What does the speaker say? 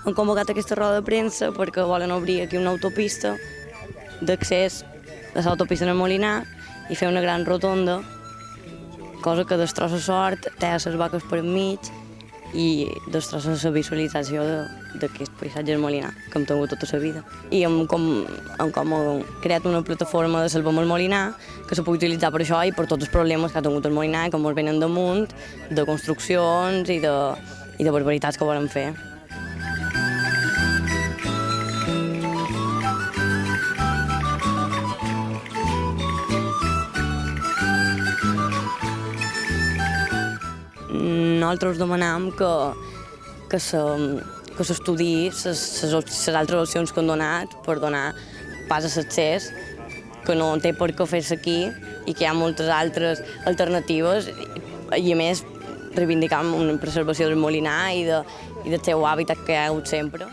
han convocat aquesta roda de premsa perquè volen obrir aquí una autopista d'accés a l'autopista del Molinar i fer una gran rotonda, cosa que destrossa sort, té les vaques per enmig i destrossa la visualització d'aquest paisatge del Molinar que hem tingut tota la vida. I hem creat una plataforma de Salvem el Molinar que se pugui utilitzar per això i per tots els problemes que ha tingut el Molinar i com ens venen damunt, de construccions i de barbaritats que volen fer. Nosaltres demanam que s'estudiï les altres opcions que han donat per donar pas a l'accés, que no té per què fer-se aquí i que hi ha moltes altres alternatives i a més reivindicam una preservació del Molinar i del seu hàbitat que hi ha hagut sempre.